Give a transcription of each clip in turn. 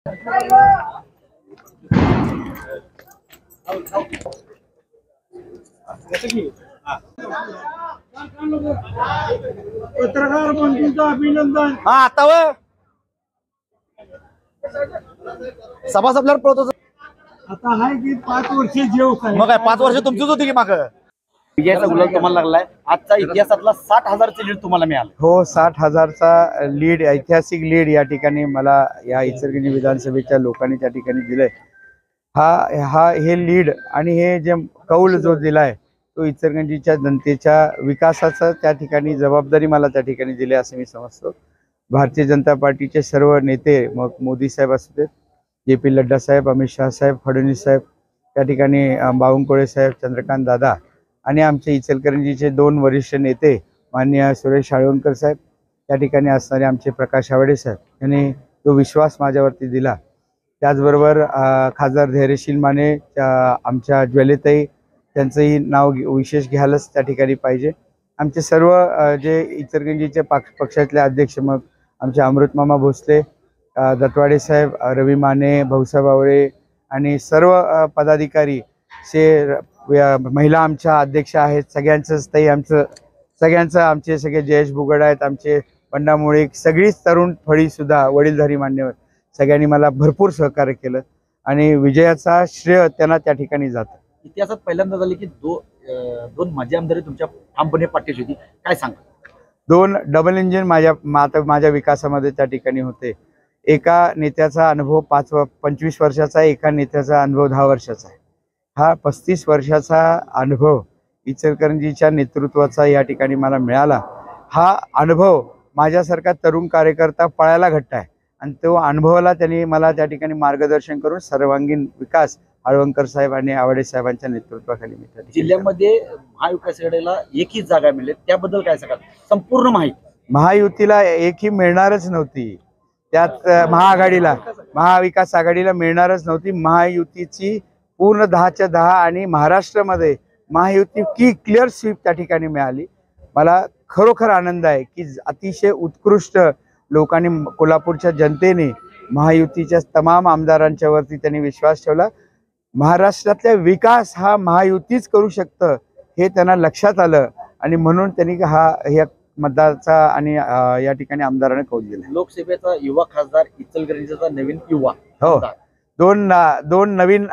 पत्रकार बंधूंचं अभिनंदन। हा आता सभा संपल्यावर पळतो आता हाय की 5 वर्ष जेव काय मग काय 5 वर्ष तुमचीच होती की माग विजयाचा गुलाल तुम्हाला लागलाय। आजचा इतिहासातला 60,000चं लीड तुम्हाला मिळालं। हो 60,000चा लीड, ऐतिहासिक लीड या ठिकाणी मला या इचलकरंजी विधानसभेच्या लोकांनी त्या ठिकाणी दिलंय। हे लीड आणि हे जे कौल जो दिलाय तो इचलकरंजीच्या जनतेच्या विकासाचा त्या ठिकाणी जबाबदारी मला त्या ठिकाणी दिली असं मी समजतो। भारतीय जनता पार्टीचे सर्व नेते, मग मोदी साहेब असू देत, JP नड्डा साहेब, अमित शाह साहेब, फडणवीस साहेब, त्या ठिकाणी बावनकुळे साहेब, चंद्रकांत दादा आणि आमचे इचलकरंजीचे 2 वरिष्ठ नेते माननीय सुरेश हाळवणकर साहेब, त्या ठिकाणी असणारे आमचे प्रकाश आवाडे साहेब यांनी जो विश्वास माझ्यावरती दिला। त्याचबरोबर खासदार धैर्यशील माने, आमच्या ज्वेलेताई, त्यांचंही नाव विशेष घ्यायलाच त्या ठिकाणी पाहिजे। आमचे सर्व जे इचलकरंजीचे पक्षातले अध्यक्ष, मग आमचे अमृतमामा भोसले, दत्तवाडे साहेब, रवी माने, भाऊसाहेब आवळे आणि सर्व पदाधिकारी, महिला आमच्या अध्यक्ष आहेत, सगळ्यांचंच ताई सगळ्यांचं आमचे सगळे जयेश बुगड आहेत, आमचे बंडा मुळीक, सगळीच तरुण फळी सुद्धा वडीलधारी मान्यवर सगळ्यांनी मला भरपूर सहकार्य केलं आणि विजयाचा श्रेय त्यांना त्या ठिकाणी जातं। इतिहासात पहिल्यांदा झाले की दोन माजी आमदार तुमच्या ठामपणे पाठीशी होती, काय सांगा? 2 डबल इंजिन माझ्या विकासामध्ये त्या ठिकाणी होते। एका नेत्याचा अनुभव 25 वर्षाचा, एका नेत्याचा अनुभव 10 वर्षाचा आहे। हा 35 वर्षाचा अनुभव इचलकरंजीच्या नेतृत्वाचा या ठिकाणी मला मिळाला। हा अनुभव माझ्यासारखा तरुण कार्यकर्ता पळायला घट्ट आहे आणि तो अनुभवाला त्यांनी मला त्या ठिकाणी मार्गदर्शन करून सर्वांगीण विकास हाळवणकर साहेब आणि आवाडे साहेबांच्या नेतृत्वाखाली मी त्या जिल्ह्यामध्ये महाविकास आघाडीला एकही जागा मिळेल, त्याबद्दल काय सांगाल? संपूर्ण माहिती महायुतीला एकही मिळणारच नव्हती, त्यात महाविकास आघाडीला मिळणारच नव्हती। महायुतीची पूर्ण 10च्या 10 आणि महाराष्ट्रामध्ये महायुती की क्लिअर स्वीप त्या ठिकाणी मिळाली। मला खरोखर आनंद आहे की अतिशय उत्कृष्ट लोकांनी, कोल्हापूरच्या जनतेने महायुतीच्या तमाम आमदारांच्या वरती त्यांनी विश्वास ठेवला। महाराष्ट्रातला विकास हा महायुतीच करू शकतं हे त्यांना लक्षात आलं आणि म्हणून त्यांनी ह्या मतदाराचा आणि या ठिकाणी आमदाराने कौल दिला। लोकसभेचा युवा खासदार इचलकरंजीचा नवीन युवा, हो, दोन नवीन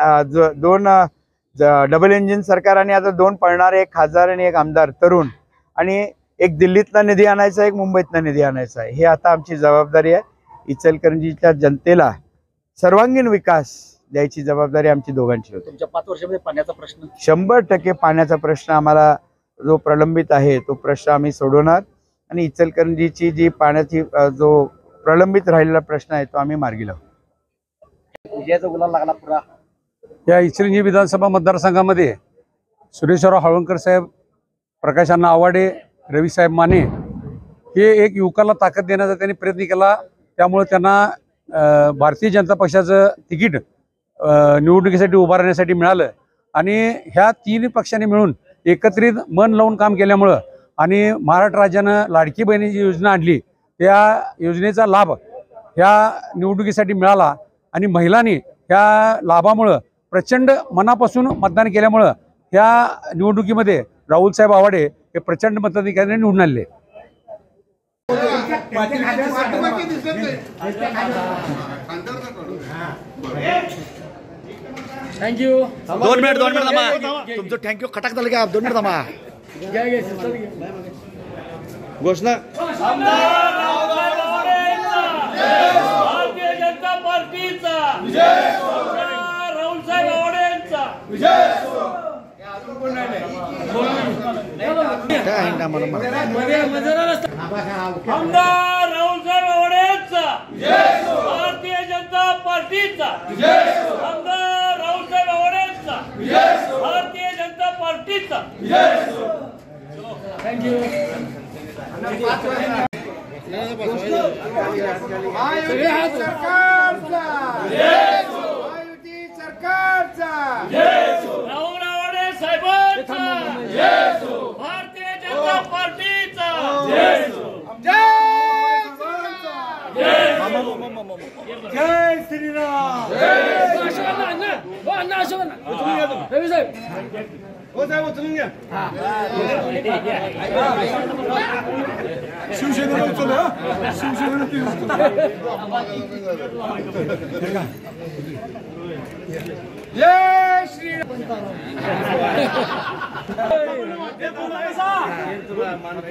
डबल इंजिन सरकार आणि आता 2 पळणारे, एक खासदार आणि एक आमदार तरुण, आणि एक दिल्लीतला निधी आणायचा, एक मुंबईतला निधी आणायचा आहे। हे आता आमची जबाबदारी आहे। इचलकरंजीच्या जनतेला सर्वांगीण विकास द्यायची जबाबदारी आमची दोघांची होती। तुमच्या 5 वर्षामध्ये पाण्याचा प्रश्न 100% पाण्याचा प्रश्न आम्हाला जो प्रलंबित आहे तो प्रश्न आम्ही सोडवणार आणि इचलकरंजीची जी पाण्याची जो प्रलंबित राहिलेला प्रश्न आहे तो आम्ही मार्गी लावू। विजयाचा गुलाल लागला पुरा या इचलकरंजी विधानसभा मतदारसंघामध्ये सुरेशराव हाळवणकर साहेब, प्रकाश अण्णा आवाडे, रवी साहेब माने हे एक युवकाला ताकद देण्याचा त्यांनी प्रयत्न केला। त्यामुळे त्यांना भारतीय जनता पक्षाचं तिकीट निवडणुकीसाठी उभा राहण्यासाठी मिळालं आणि ह्या 3 पक्षांनी मिळून एकत्रित मन लावून काम केल्यामुळं आणि महाराष्ट्र राज्यानं लाडकी बहिणीची योजना आणली, त्या योजनेचा लाभ ह्या निवडणुकीसाठी मिळाला आणि महिलांनी ह्या लाभामुळं प्रचंड मनापासून मतदान केल्यामुळं ह्या निवडणुकीमध्ये राहुल साहेब आवाडे हे प्रचंड मताधिक्याने निवडून आले। थँक्यू। 2 मिनिट थांबा, तुमचं थँक्यू खटाक झालं का? 2 मिनिट थांबा, घोषणा। भारतीय जनता पार्टीचा राहुल साहेब आवाडेंचा आमदार राहुल साहेब आवाडेंचा, भारतीय जनता पार्टीचा आमदार राहुल साहेब आवाडेंचा, भारतीय जनता पार्टीचा। थँक्यू। राहुल आवाडे साहेबांचा, भारतीय जनता पार्टीचा जय श्रीराम। अशोकांना अण्णा हो अण्णा अशोकांना रवी साहेब हो साहेब उचलून घ्या शिवसेनेला उचल शिवसेनेला जय श्री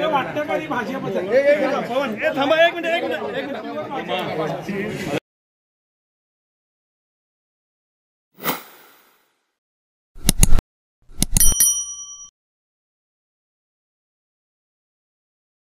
वाटतं का भाजप थांबा एक मिनिट